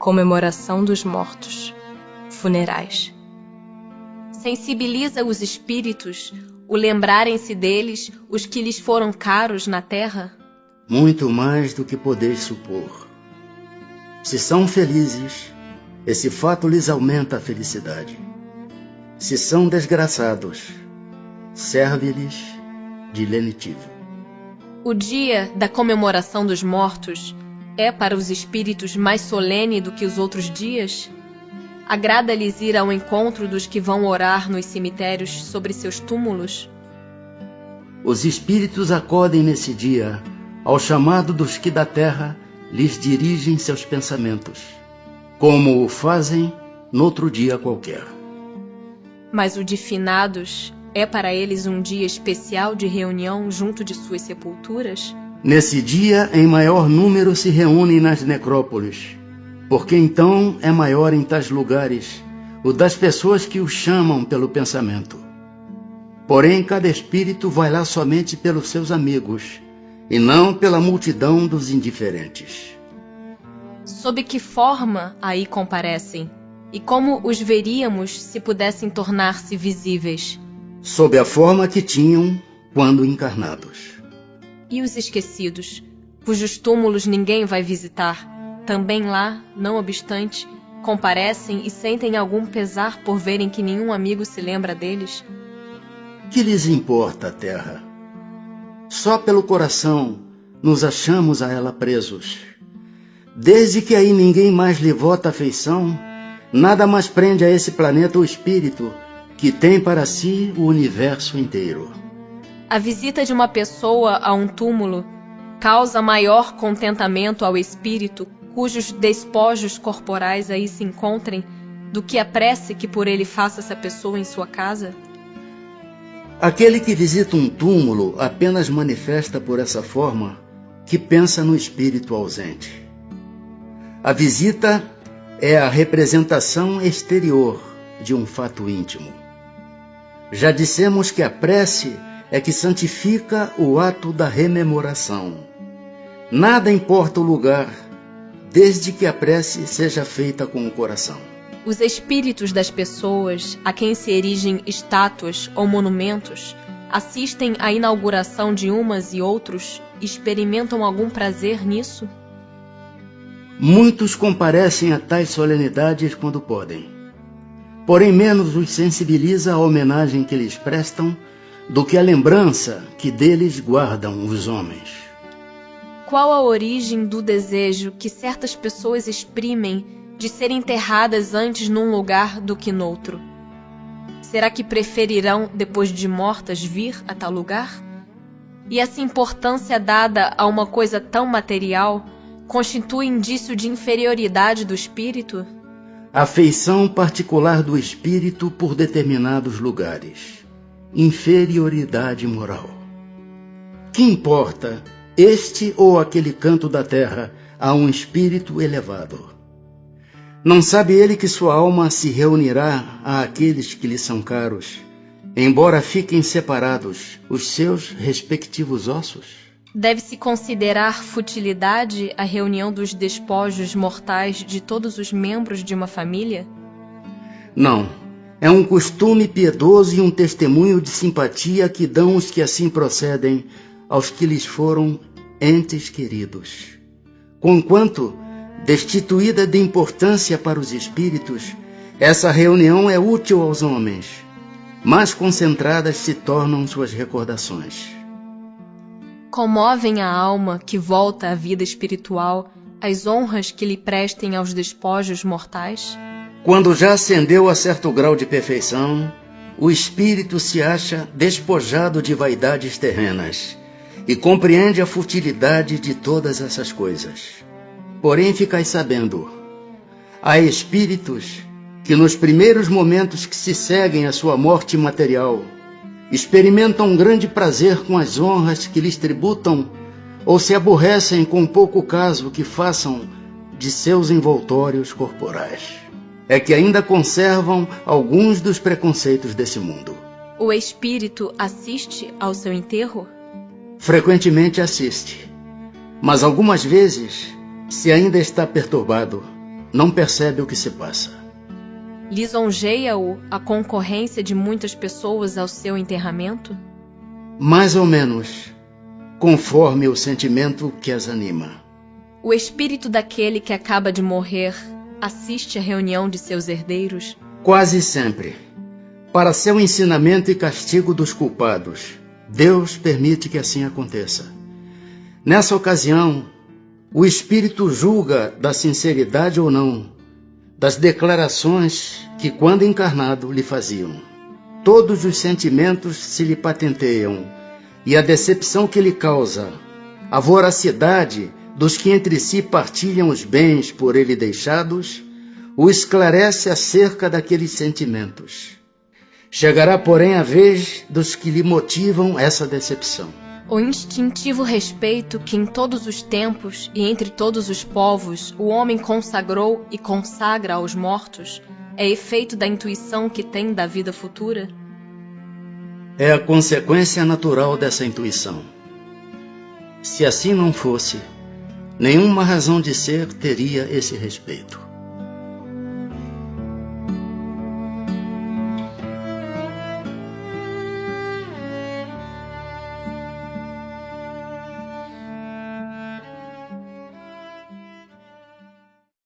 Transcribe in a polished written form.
Comemoração dos mortos. Funerais. Sensibiliza os espíritos, o lembrarem-se deles, os que lhes foram caros na terra? Muito mais do que podeis supor. Se são felizes, esse fato lhes aumenta a felicidade. Se são desgraçados, serve-lhes de lenitivo. O dia da comemoração dos mortos é para os espíritos mais solene do que os outros dias? Agrada-lhes ir ao encontro dos que vão orar nos cemitérios sobre seus túmulos? Os espíritos acodem nesse dia ao chamado dos que da terra lhes dirigem seus pensamentos, como o fazem noutro dia qualquer. Mas o de finados é para eles um dia especial de reunião junto de suas sepulturas? Nesse dia, em maior número se reúnem nas necrópolis, porque então é maior em tais lugares o das pessoas que o chamam pelo pensamento. Porém, cada espírito vai lá somente pelos seus amigos, e não pela multidão dos indiferentes. Sob que forma aí comparecem? E como os veríamos se pudessem tornar-se visíveis? Sob a forma que tinham quando encarnados. E os esquecidos, cujos túmulos ninguém vai visitar, também lá, não obstante, comparecem e sentem algum pesar por verem que nenhum amigo se lembra deles? Que lhes importa a terra? Só pelo coração nos achamos a ela presos. Desde que aí ninguém mais lhe vota afeição, nada mais prende a esse planeta o espírito que tem para si o universo inteiro. A visita de uma pessoa a um túmulo causa maior contentamento ao espírito cujos despojos corporais aí se encontrem do que a prece que por ele faça essa pessoa em sua casa? Aquele que visita um túmulo apenas manifesta por essa forma que pensa no espírito ausente. A visita é a representação exterior de um fato íntimo. Já dissemos que a prece é que santifica o ato da rememoração. Nada importa o lugar, desde que a prece seja feita com o coração. Os espíritos das pessoas a quem se erigem estátuas ou monumentos assistem à inauguração de umas e outros e experimentam algum prazer nisso? Muitos comparecem a tais solenidades quando podem. Porém, menos os sensibiliza a homenagem que lhes prestam do que a lembrança que deles guardam os homens. Qual a origem do desejo que certas pessoas exprimem de serem enterradas antes num lugar do que noutro? Será que preferirão, depois de mortas, vir a tal lugar? E essa importância dada a uma coisa tão material constitui indício de inferioridade do espírito? Afeição particular do espírito por determinados lugares. Inferioridade moral. Que importa este ou aquele canto da terra a um espírito elevado? Não sabe ele que sua alma se reunirá àqueles que lhe são caros, embora fiquem separados os seus respectivos ossos? Deve-se considerar futilidade a reunião dos despojos mortais de todos os membros de uma família? Não. É um costume piedoso e um testemunho de simpatia que dão os que assim procedem aos que lhes foram entes queridos. Conquanto, destituída de importância para os espíritos, essa reunião é útil aos homens, mais concentradas se tornam suas recordações. Comovem a alma que volta à vida espiritual as honras que lhe prestem aos despojos mortais? Quando já ascendeu a certo grau de perfeição, o espírito se acha despojado de vaidades terrenas e compreende a futilidade de todas essas coisas. Porém, ficai sabendo, há espíritos que nos primeiros momentos que se seguem à sua morte material experimentam um grande prazer com as honras que lhes tributam ou se aborrecem com pouco caso que façam de seus envoltórios corporais. É que ainda conservam alguns dos preconceitos desse mundo. O espírito assiste ao seu enterro? Frequentemente assiste, mas algumas vezes, se ainda está perturbado, não percebe o que se passa. Lisonjeia-o a concorrência de muitas pessoas ao seu enterramento? Mais ou menos, conforme o sentimento que as anima. O espírito daquele que acaba de morrer assiste à reunião de seus herdeiros? Quase sempre. Para seu ensinamento e castigo dos culpados, Deus permite que assim aconteça. Nessa ocasião, o espírito julga da sinceridade ou não das declarações que, quando encarnado, lhe faziam. Todos os sentimentos se lhe patenteiam, e a decepção que lhe causa, a voracidade dos que entre si partilham os bens por ele deixados, o esclarece acerca daqueles sentimentos. Chegará, porém, a vez dos que lhe motivam essa decepção. O instintivo respeito que em todos os tempos e entre todos os povos o homem consagrou e consagra aos mortos é efeito da intuição que tem da vida futura? É a consequência natural dessa intuição. Se assim não fosse, nenhuma razão de ser teria esse respeito.